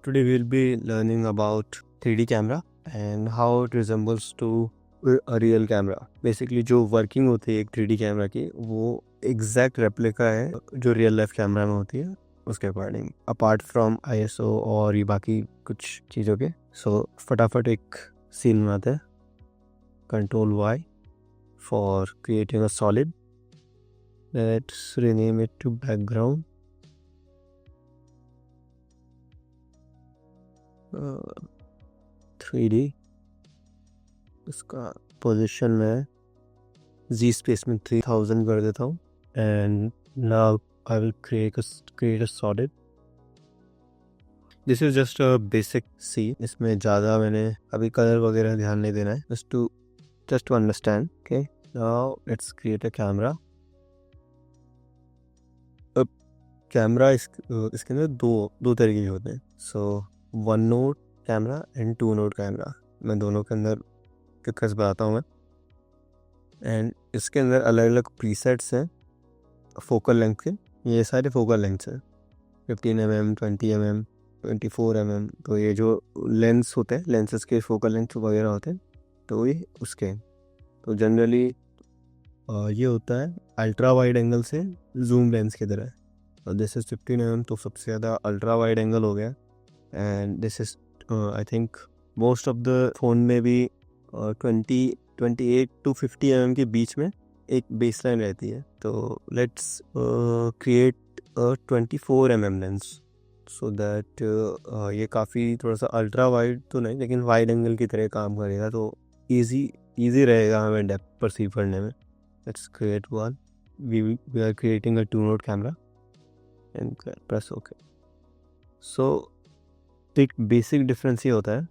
Today we'll be learning about 3D camera and how it resembles to a real camera. Basically जो working होती है एक 3D camera की वो exact replica है जो रियल लाइफ कैमरा में होती है उसके अकॉर्डिंग, अपार्ट फ्रॉम ISO और ये बाकी कुछ चीज़ों के। सो फटाफट एक सीन बनाते हैं। Control Y for creating a solid. Let's rename it to background. 3D, इसका पोजीशन में Z स्पेस में 3000 कर देता हूँ and now I will create a solid. This is just a basic C, इसमें ज़्यादा मैंने अभी कलर वगैरह ध्यान नहीं देना है, just to understand. Okay, now let's create a camera. अब कैमरा इसके अंदर दो तरीके के होते हैं। सो 1 node camera and 2 node camera, मैं दोनों के अंदर डिस्कस बताता हूँ मैं। एंड इसके अंदर अलग अलग प्रीसेट्स हैं फोकल लेंथ के। ये सारे फोकल लेंथ्स हैं 15mm, 20mm, 24mm। तो ये जो लेंस होते हैं, लेंसेज के फोकल लेंथ वगैरह होते हैं, तो ये उसके। तो जनरली ये होता है अल्ट्रा वाइड एंगल से जूम लेंस की तरह। और दिस इज़ 15mm, तो सबसे ज़्यादा अल्ट्रा वाइड एंगल हो गया। And this is I think most of the phone में भी 28 to 50mm के बीच में एक बेसलाइन रहती है। तो let's create 24mm lens so that ये काफ़ी थोड़ा सा अल्ट्रा वाइड तो नहीं लेकिन वाइड एंगल की तरह काम करेगा, तो ईजी रहेगा हमें डेप्थ परसीव करने में। Let's create one. We are creating a 2 node camera and press okay. So एक बेसिक डिफरेंस ये होता है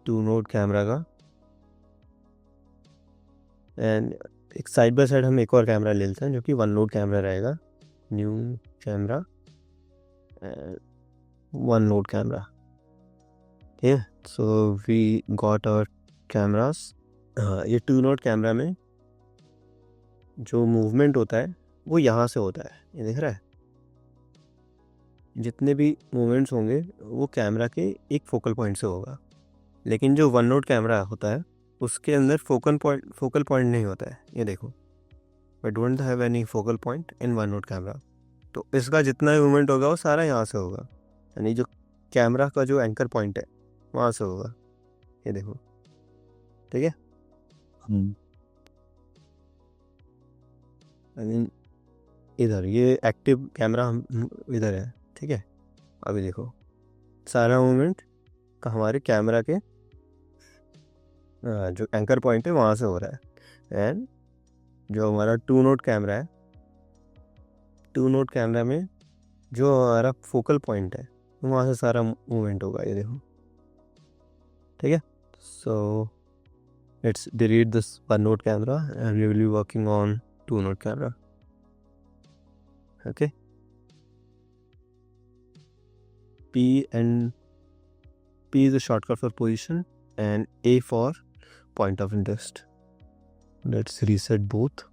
2 नोड कैमरा का। एंड एक साइड बाय साइड हम एक और कैमरा ले लेते हैं जो कि 1 नोड कैमरा रहेगा। New camera and 1 node camera. ठीक है, so we got our cameras. ये 2 नोड कैमरा में जो मूवमेंट होता है वो यहाँ से होता है, ये दिख रहा है। जितने भी मूवमेंट्स होंगे वो कैमरा के एक फोकल पॉइंट से होगा। लेकिन जो 1 नोड कैमरा होता है उसके अंदर फोकल पॉइंट नहीं होता है। ये देखो, we don't have any focal point in 1 node camera. तो इसका जितना भी मूवमेंट होगा वो सारा यहाँ से होगा, यानी जो कैमरा का जो एंकर पॉइंट है वहाँ से होगा। ये देखो, ठीक है। आई मीन इधर ये एक्टिव कैमरा हम इधर है, ठीक है। अभी देखो सारा मूवमेंट का हमारे कैमरा के जो एंकर पॉइंट है वहाँ से हो रहा है। एंड जो हमारा 2 नोड कैमरा है, 2 नोड कैमरा में जो हमारा फोकल पॉइंट है वहाँ से सारा मूवमेंट होगा। ये देखो, ठीक है। So let's delete this 1 node camera and we will be working on 2 node camera. Okay, P is a shortcut for position and A for point of interest. Let's reset both.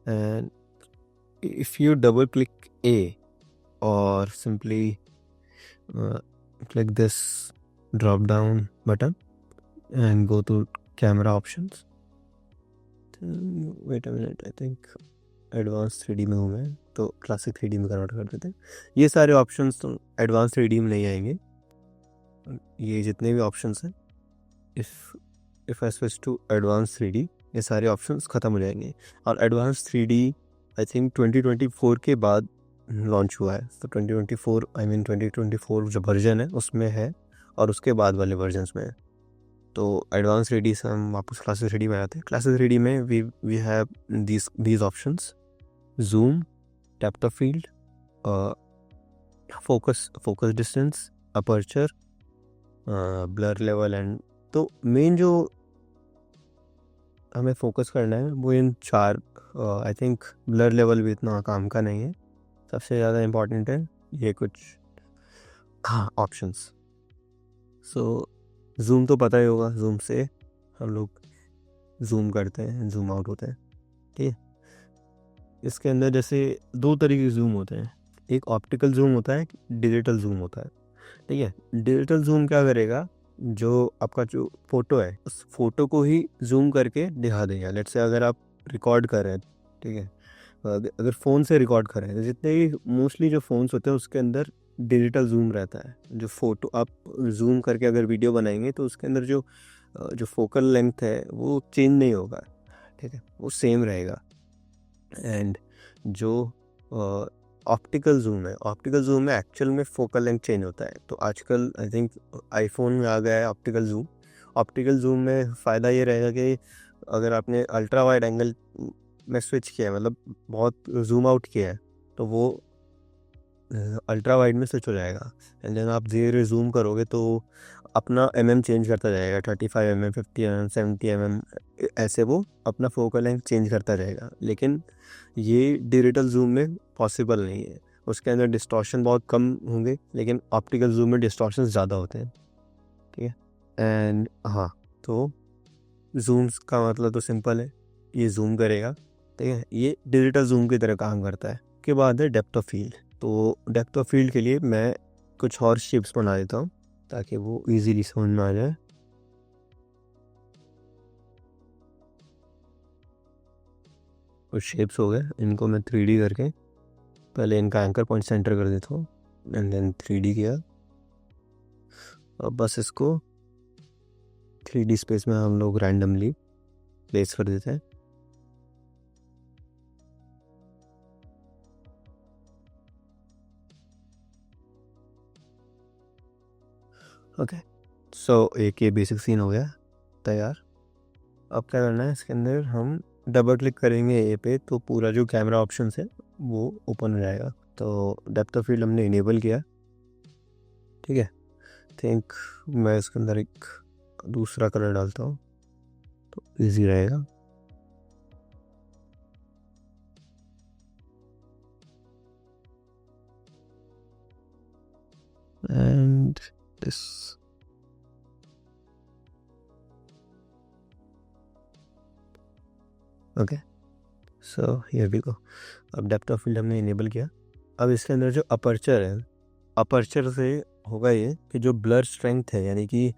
And if you double click A or simply click this drop down button and go to camera options. Wait a minute, I think advance 3D में हूँ मैं, तो classic 3D में convert कर देते हैं। ये सारे ऑप्शंस तो एडवांस 3D में नहीं आएंगे। ये जितने भी ऑप्शंस हैं, if I switch to advance 3D, ये सारे ऑप्शंस ख़त्म हो जाएंगे। और एडवांस 3D आई थिंक 2024 के बाद लॉन्च हुआ है। तो 2024 जो वर्जन है उसमें है और उसके बाद वाले वर्जन्स में है। तो एडवांस 3D से हम वापस क्लासिक 3D में आते हैं। क्लासिक 3D में we have these options: zoom, depth of field, focus distance, aperture, blur level and तो मेन जो हमें फोकस करना है वो इन 4, आई थिंक ब्लर लेवल भी इतना काम का नहीं है। सबसे ज़्यादा इम्पॉर्टेंट है ये कुछ ऑप्शंस। सो जूम तो पता ही होगा, जूम से हम लोग जूम करते हैं, जूम आउट होते हैं, ठीक है। इसके अंदर जैसे 2 तरीके के जूम होते हैं। एक ऑप्टिकल जूम होता है, डिजिटल जूम होता है। ठीक है, डिजिटल जूम क्या करेगा, जो आपका जो फोटो है उस फोटो को ही जूम करके दिखा देगा। लेट्स से अगर आप रिकॉर्ड कर रहे हैं, ठीक है, अगर फ़ोन से रिकॉर्ड कर रहे हैं, तो जितने भी मोस्टली जो फ़ोन्स होते हैं उसके अंदर डिजिटल जूम रहता है। जो फ़ोटो आप जूम करके अगर वीडियो बनाएंगे तो उसके अंदर जो फोकल लेंथ है वो चेंज नहीं होगा, ठीक है, वो सेम रहेगा। एंड जो ऑप्टिकल जूम में एक्चुअल में फोकल लेंथ चेंज होता है। तो आजकल आई थिंक आईफोन में आ गया है ऑप्टिकल जूम में फ़ायदा ये रहेगा कि अगर आपने अल्ट्रा वाइड एंगल में स्विच किया है, मतलब बहुत जूम आउट किया है, तो वो अल्ट्रा वाइड में स्विच हो जाएगा। एंड देन आप धीरे धीरे जूम करोगे तो अपना चेंज करता जाएगा, 35 50 70 ऐसे वो अपना फोकल लेंथ चेंज करता रहेगा। लेकिन ये डिजिटल जूम में पॉसिबल नहीं है, उसके अंदर डिस्टॉर्शन बहुत कम होंगे, लेकिन ऑप्टिकल जूम में डिस्टॉर्शन ज़्यादा होते हैं। ठीक है, एंड हाँ, तो जूम्स का मतलब तो सिंपल है, ये जूम करेगा। ठीक है, ये डिजिटल जूम की तरह काम करता है। के बाद है डेप्थ ऑफ फील्ड। तो डेप्थ ऑफ फील्ड के लिए मैं कुछ और शेप्स बना देता हूँ ताकि वो इजीली समझ में आ जाए। कुछ शेप्स हो गए, इनको मैं 3D करके पहले इनका एंकर पॉइंट सेंटर कर देता हूँ, एंड देन 3D किया। अब बस इसको 3D स्पेस में हम लोग रैंडमली प्लेस कर देते हैं। ओके, सो एक ये बेसिक सीन हो गया तैयार। अब क्या करना है, इसके अंदर हम डबल क्लिक करेंगे ए पे तो पूरा जो कैमरा ऑप्शन है वो ओपन हो जाएगा। तो डेप्थ ऑफ फील्ड हमने इनेबल किया, ठीक है। थिंक मैं इसके अंदर एक दूसरा कलर डालता हूँ तो इजी रहेगा। And this, okay, so here we go. अब डेप्थ ऑफ फील्ड हमने इनेबल किया। अब इसके अंदर जो अपर्चर है, अपर्चर से होगा ये कि जो ब्लर स्ट्रेंथ है, यानी कि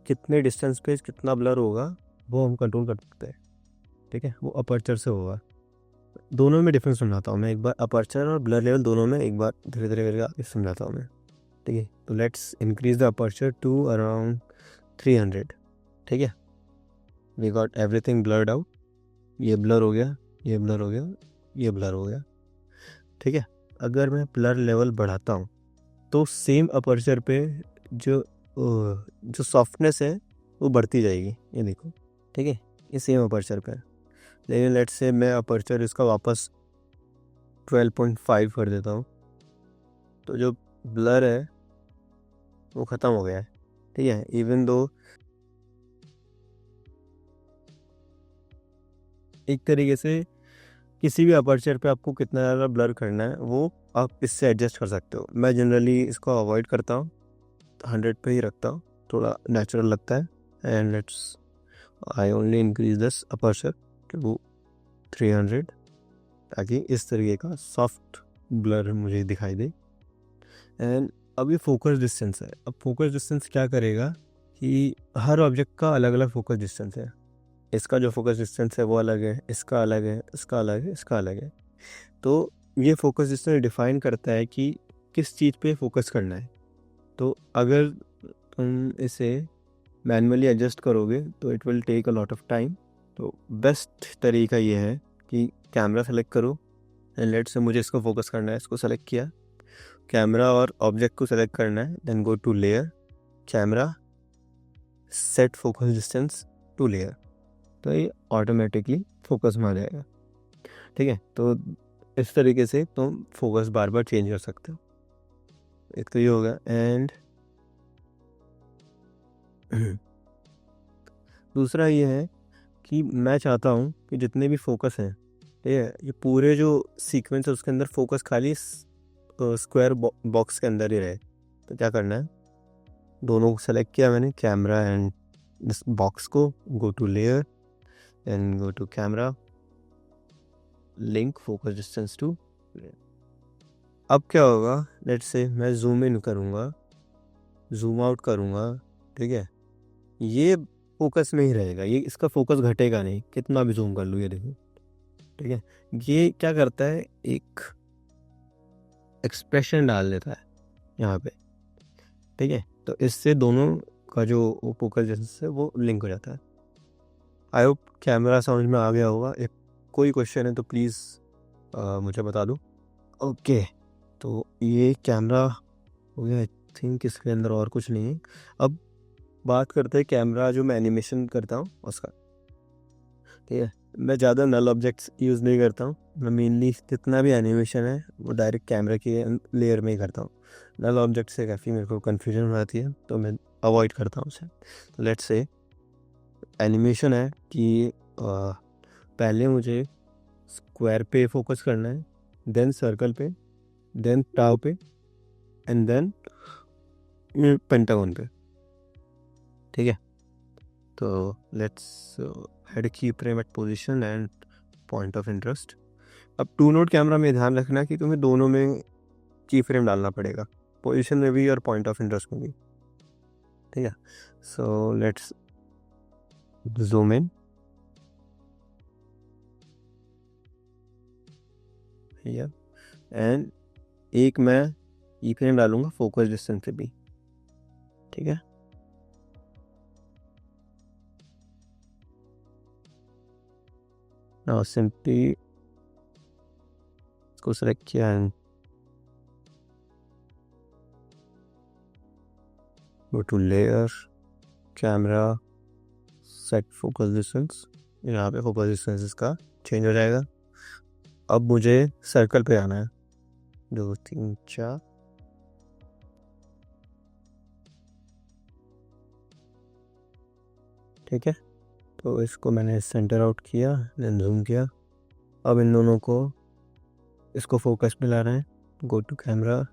कितने डिस्टेंस पे कितना ब्लर होगा, वो हम कंट्रोल कर सकते हैं। ठीक है, वो अपर्चर से होगा। दोनों में डिफरेंस समझाता हूँ मैं एक बार, अपर्चर और ब्लर लेवल दोनों में एक बार धीरे धीरे करके आगे समझाता हूँ मैं। ठीक है, तो let's increase the aperture to around 300। ठीक है, we got everything blurred out. ये ब्लर हो गया, ये ब्लर हो गया, ये ब्लर हो गया। ठीक है, अगर मैं ब्लर लेवल बढ़ाता हूँ तो सेम अपर्चर पे जो जो सॉफ्टनेस है वो बढ़ती जाएगी, ये देखो। ठीक है, ये सेम अपर्चर पे है। लेकिन लेट्स से मैं अपर्चर इसका वापस 12.5 कर देता हूँ, तो जो ब्लर है वो ख़त्म हो गया है। ठीक है, इवन दो एक तरीके से किसी भी अपर्चर पे आपको कितना ज़्यादा ब्लर करना है वो आप इससे एडजस्ट कर सकते हो। मैं जनरली इसको अवॉइड करता हूँ, 100 पे ही रखता हूँ, थोड़ा नेचुरल लगता है। And let's I only increase this aperture to 300 ताकि इस तरीके का सॉफ्ट ब्लर मुझे दिखाई दे। एंड अब ये फोकस डिस्टेंस है। अब फोकस डिस्टेंस क्या करेगा कि हर ऑब्जेक्ट का अलग अलग फोकस डिस्टेंस है। इसका जो फोकस डिस्टेंस है वो अलग है, इसका अलग है, इसका अलग है, इसका अलग है। तो ये फोकस डिस्टेंस डिफाइन करता है कि किस चीज़ पे फोकस करना है। तो अगर तुम इसे मैनुअली एडजस्ट करोगे तो it will take a lot of time. तो बेस्ट तरीका ये है कि कैमरा सेलेक्ट करो, एंड लेट्स से मुझे इसको फोकस करना है, इसको सेलेक्ट किया, कैमरा और ऑब्जेक्ट को सेलेक्ट करना है, then go to layer, camera, set focus distance to layer, तो ये ऑटोमेटिकली फोकस में आ जाएगा। ठीक है, तो इस तरीके से तुम फोकस बार बार चेंज कर सकते हो। एक तो ये होगा। एंड दूसरा ये है कि मैं चाहता हूँ कि जितने भी फोकस हैं, ठीक है, ये पूरे जो सीक्वेंस है उसके अंदर फोकस खाली स्क्वायर बॉक्स के अंदर ही रहे। तो क्या करना है, दोनों को सेलेक्ट किया मैंने, कैमरा एंड इस बॉक्स को, go to layer and go to camera, link focus distance to, अब क्या होगा, लेट्स से मैं जूम इन करूँगा, जूम आउट करूँगा, ठीक है, ये फोकस में ही रहेगा, ये इसका फोकस घटेगा नहीं, कितना भी जूम कर लूँ, ये देखो, ठीक है। ये क्या करता है, एक एक्सप्रेशन डाल देता है यहाँ पे, ठीक है। तो इससे दोनों का जो फोकस डिस्टेंस है वो लिंक हो जाता है। आई होप कैमरा समझ में आ गया होगा। एक कोई क्वेश्चन है तो प्लीज़ मुझे बता दो। ओके, तो ये कैमरा हो गया। आई थिंक इसके अंदर और कुछ नहीं है। अब बात करते हैं कैमरा जो मैं एनिमेशन करता हूँ उसका, ठीक है। मैं ज़्यादा नल ऑब्जेक्ट्स यूज़ नहीं करता हूँ। मैं मेनली जितना भी एनिमेशन है वो डायरेक्ट कैमरा की लेयर में ही करता हूँ। नल ऑब्जेक्ट से काफ़ी मेरे को कन्फ्यूजन हो जाती है, तो मैं अवॉइड करता हूँ उसे। तो लेट्स से एनिमेशन है कि पहले मुझे स्क्वायर पे फोकस करना है, देन सर्कल पे, देन टाव पे, एंड देन पेंटागन पे, ठीक है। तो लेट्स हेड की frame eight position and point of interest. अब टू नोड कैमरा में ध्यान रखना कि तुम्हें दोनों में की फ्रेम डालना पड़ेगा, पोजीशन में भी और पॉइंट ऑफ इंटरेस्ट में भी, ठीक है। So let's zoom in, and एक मैं ई फ्रेम डालूंगा फोकस डिस्टेंस से भी, ठीक है। नाउ सिंपली इसको सेलेक्ट किया and go to layer, camera, set focus distance. यहाँ पे फोकस डिस्टेंस इसका चेंज हो जाएगा। अब मुझे सर्कल पे आना है, 2 3 4, ठीक है। तो इसको मैंने सेंटर आउट किया, देन जूम किया। अब इन दोनों को इसको फोकस में लाना है। Go to camera,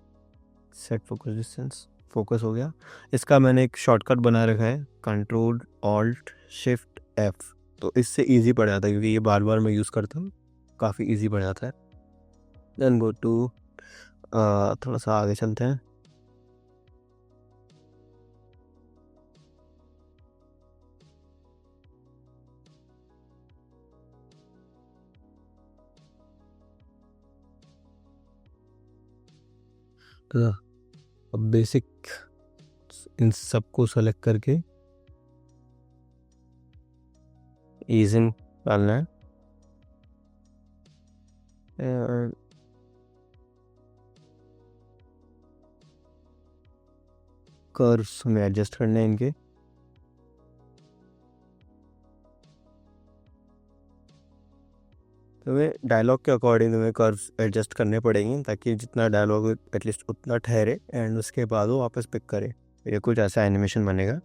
set focus distance, focus हो गया। इसका मैंने एक शॉर्टकट बना रखा है, कंट्रोल ऑल्ट शिफ्ट एफ। तो इससे इजी पड़ जाता है क्योंकि ये बार बार मैं यूज़ करता हूँ, काफ़ी इजी पड़ जाता है। देन गो टू थोड़ा सा आगे चलते हैं। तो अब बेसिक इन सबको सेलेक्ट करके ईजिंग डालना है। कर्व्स हमें एडजस्ट करने हैं इनके। तुम्हें डायलॉग के अकॉर्डिंग तुम्हें कर्व्स एडजस्ट करने पड़ेंगे ताकि जितना डायलॉग एटलीस्ट उतना ठहरे एंड उसके बाद वो वापस पिक करे। ये कुछ ऐसा एनिमेशन बनेगा।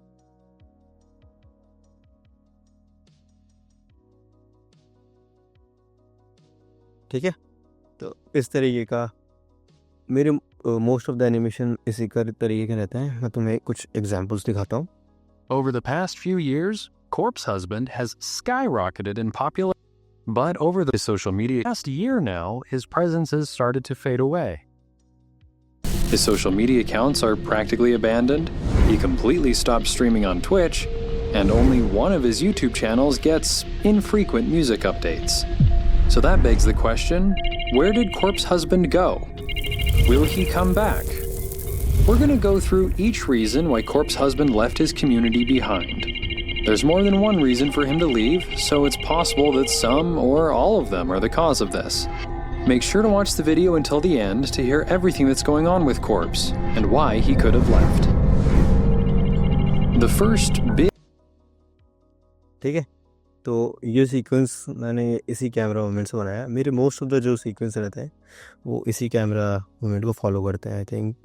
ठीक है, तो इस तरीके का मेरे मोस्ट ऑफ द एनिमेशन इसी का तरीके का रहता है। मैं तुम्हें कुछ एग्जांपल्स दिखाता हूँ। Over the past few years, Corpse Husband has skyrocketed in popularity. But over the social media past year now, his presence has started to fade away. His social media accounts are practically abandoned, he completely stopped streaming on Twitch, and only one of his YouTube channels gets infrequent music updates. So that begs the question, where did Corpse Husband go? Will he come back? We're going to go through each reason why Corpse Husband left his community behind. There's more than one reason for him to leave, so it's possible that some or all of them are the cause of this. Make sure to watch the video until the end to hear everything that's going on with Corpse and why he could have left. The first big... ठीक है, तो ये sequence मैंने इसी camera movement से बनाया। मेरे most of the जो सीक्वेंस रहते हैं वो इसी कैमरा मूवमेंट को फॉलो करते हैं। आई थिंक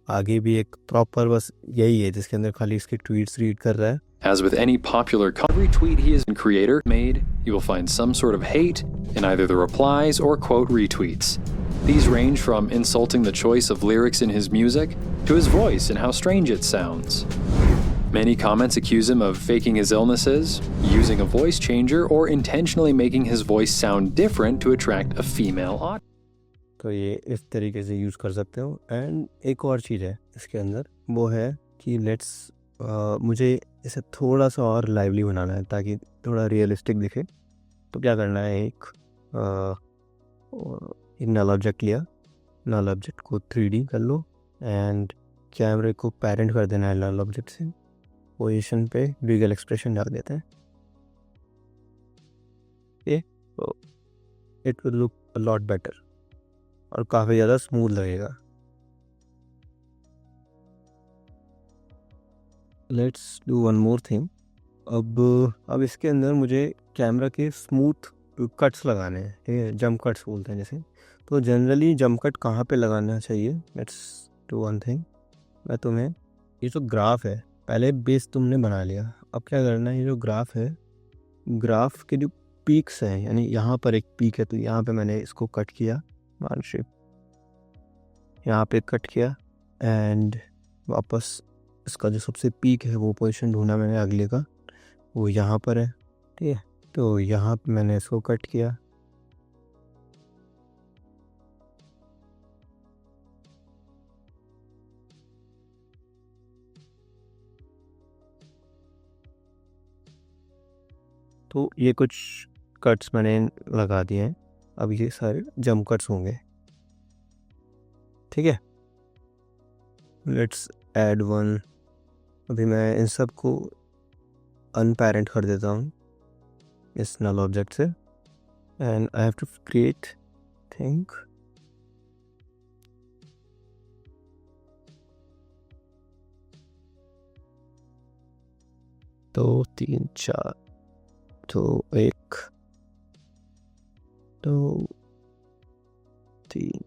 आगे भी एक प्रॉपर बस यही है जिसके अंदर खाली इसके ट्वीट्स रीड कर रहा है। As with any popular every tweet he is a creator made, you will find some sort of hate in either the replies or quote retweets. These range from insulting the choice of lyrics in his music to his voice and how strange it sounds. Many comments accuse him of faking his illnesses, using a voice changer, or intentionally making his voice sound different to attract a female audience. तो ये इस तरीके से use कर सकते हो। And एक और चीज़ है इसके अंदर, वो है कि मुझे इसे थोड़ा सा और लाइवली बनाना है ताकि थोड़ा रियलिस्टिक दिखे। तो क्या करना है, एक नल ऑब्जेक्ट लिया, नल ऑब्जेक्ट को 3D कर लो एंड कैमरे को पेरेंट कर देना है नल ऑब्जेक्ट से। पोजीशन पे विगल एक्सप्रेशन डाल देते हैं, ये it will look a lot better और काफ़ी ज़्यादा स्मूथ लगेगा। Let's do one more thing. अब इसके अंदर मुझे कैमरा के स्मूथ कट्स लगाने हैं, ठीक है, जंप कट्स बोलते हैं जैसे। तो जनरली जंप कट कहाँ पे लगाना चाहिए? Let's do one thing. मैं तुम्हें ये जो ग्राफ है, पहले बेस तुमने बना लिया, अब क्या करना है, ये जो ग्राफ है, ग्राफ के जो पीक्स हैं, यानी यहाँ पर एक पीक है तो यहाँ पे मैंने इसको कट किया, मान शेप यहाँ पे कट किया एंड वापस इसका जो सबसे पीक है वो पोजीशन ढूंढा मैंने अगले का, वो यहाँ पर है, ठीक है। तो यहाँ पे मैंने इसको कट किया, तो ये कुछ कट्स मैंने लगा दिए हैं। अब ये सारे जंप कट्स होंगे, ठीक है। Let's add one. अभी मैं इन सब को अनपेरेंट कर देता हूँ इस नल ऑब्जेक्ट से and I have to create think. दो तीन चार, तो एक दो तीन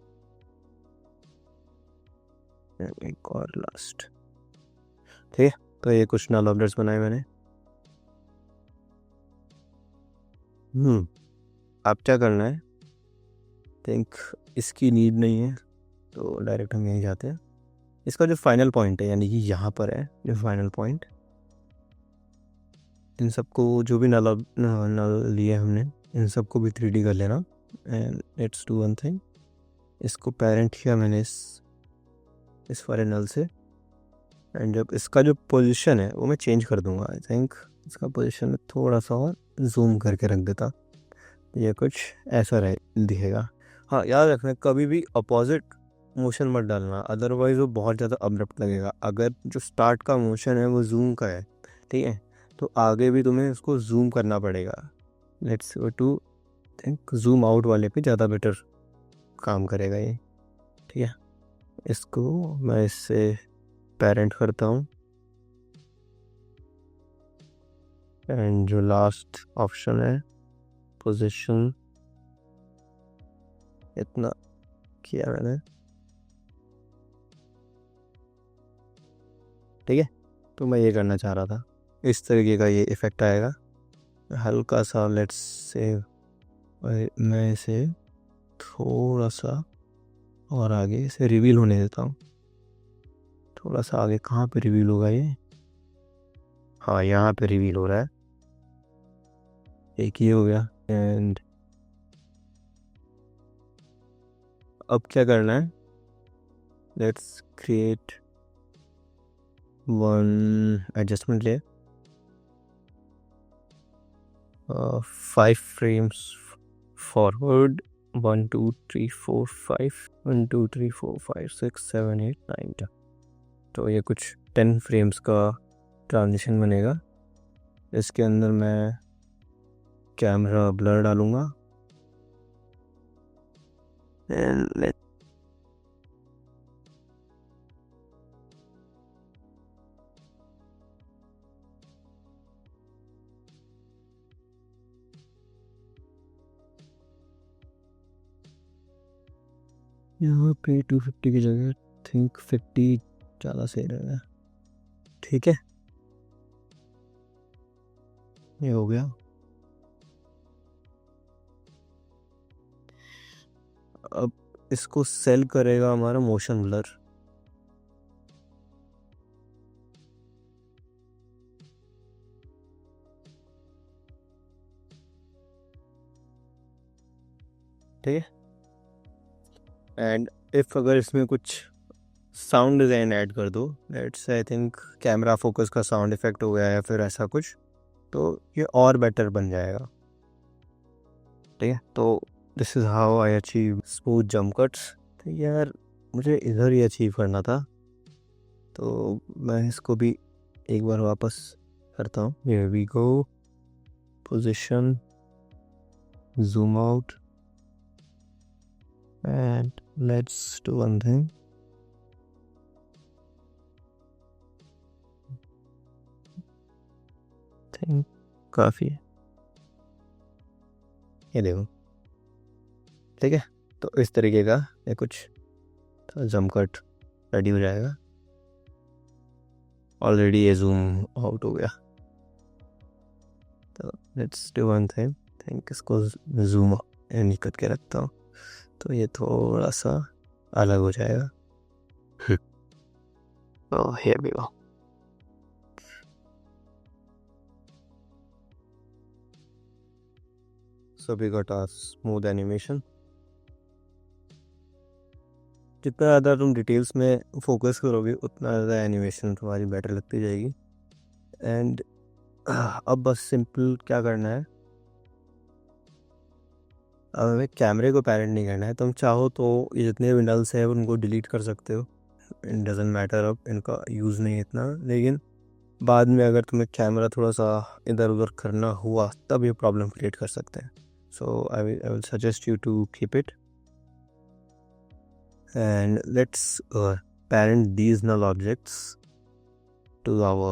एक और लास्ट, ठीक है। तो ये कुछ नल ऑब्जेक्ट्स बनाए मैंने। अब क्या करना है, थिंक इसकी नीड नहीं है तो डायरेक्ट हम यहीं जाते हैं। इसका जो फाइनल पॉइंट है, यानी कि यहाँ पर है जो फाइनल पॉइंट, इन सबको जो भी नल लिए हमने, इन सबको भी 3D कर लेना। And let's do one thing, इसको पेरेंट किया मैंने इस वाले नल से एंड जब इसका जो पोजीशन है वो मैं चेंज कर दूंगा। आई थिंक इसका पोजीशन में थोड़ा सा और जूम करके रख देता, ये कुछ ऐसा रहे दिखेगा। हाँ, याद रखना कभी भी अपोजिट मोशन मत डालना, अदरवाइज वो बहुत ज़्यादा अब्रप्ट लगेगा। अगर जो स्टार्ट का मोशन है वो जूम का है, ठीक है, तो आगे भी तुम्हें उसको जूम करना पड़ेगा। Let's go to think zoom out वाले पे ज़्यादा बेटर काम करेगा ये, ठीक है। इसको मैं इससे पेरेंट करता हूँ एंड जो लास्ट ऑप्शन है पोजीशन, इतना किया मैंने, ठीक है। तो मैं ये करना चाह रहा था, इस तरीके का ये इफ़ेक्ट आएगा हल्का सा। लेट्स से मैं इसे थोड़ा सा और आगे इसे रिवील होने देता हूँ, थोड़ा सा आगे। कहाँ पे रिवील होगा ये? हाँ, यहाँ पे रिवील हो रहा है, एक ये हो गया। एंड अब क्या करना है, let's create one adjustment layer, 5 frames forward, 1 2 3 4 5 1 2 3 4 5 6 7 8 9 10। तो ये कुछ 10 फ्रेम्स का ट्रांजिशन बनेगा। इसके अंदर मैं कैमरा ब्लर डालूंगा एंड लेट यहाँ पे 250 की जगह थिंक 50 ज़्यादा सही रहेगा, ठीक है। ये हो गया। अब इसको सेल करेगा हमारा मोशन ब्लर, ठीक है। एंड इफ़ अगर इसमें कुछ साउंड डिज़ाइन ऐड कर दो, let's I think camera focus का साउंड इफ़ेक्ट हो गया या फिर ऐसा कुछ, तो ये और बेटर बन जाएगा। ठीक है, तो this is how I achieve smooth jump cuts. तो यार मुझे इधर ही अचीव करना था, तो मैं इसको भी एक बार वापस करता हूँ। Here we go, position, zoom out, and let's do one thing. Think काफ़ी है, ये देखो। ठीक है, तो इस तरीके का ये कुछ जंप कट रेडी हो जाएगा। ऑलरेडी ये जूम आउट हो गया, तो let's do one thing. Think इसको जूम इन करके रखता हूँ, तो ये थोड़ा सा अलग हो जाएगा। तो here we go. So we got a smooth animation. जितना ज़्यादा तुम डिटेल्स में फोकस करोगे उतना ज़्यादा एनिमेशन तुम्हारी बेटर लगती जाएगी। एंड अब बस सिंपल क्या करना है, अब हमें कैमरे को पैरेंट नहीं करना है। तुम चाहो तो ये जितने भी नल्स हैं उनको डिलीट कर सकते हो, इट डजेंट मैटर, अब इनका यूज़ नहीं है इतना। लेकिन बाद में अगर तुम्हें कैमरा थोड़ा सा इधर उधर करना हुआ तब ये प्रॉब्लम क्रिएट कर सकते हैं। So I will suggest you to keep it, and let's parent these null objects to our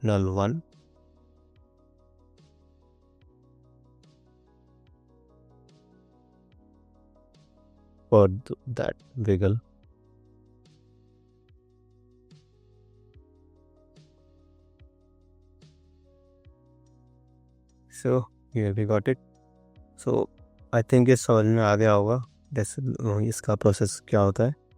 null 1. For that wiggle. So here we got it. So I think ये समझ में आ गया होगा जैसे इसका प्रोसेस क्या होता है।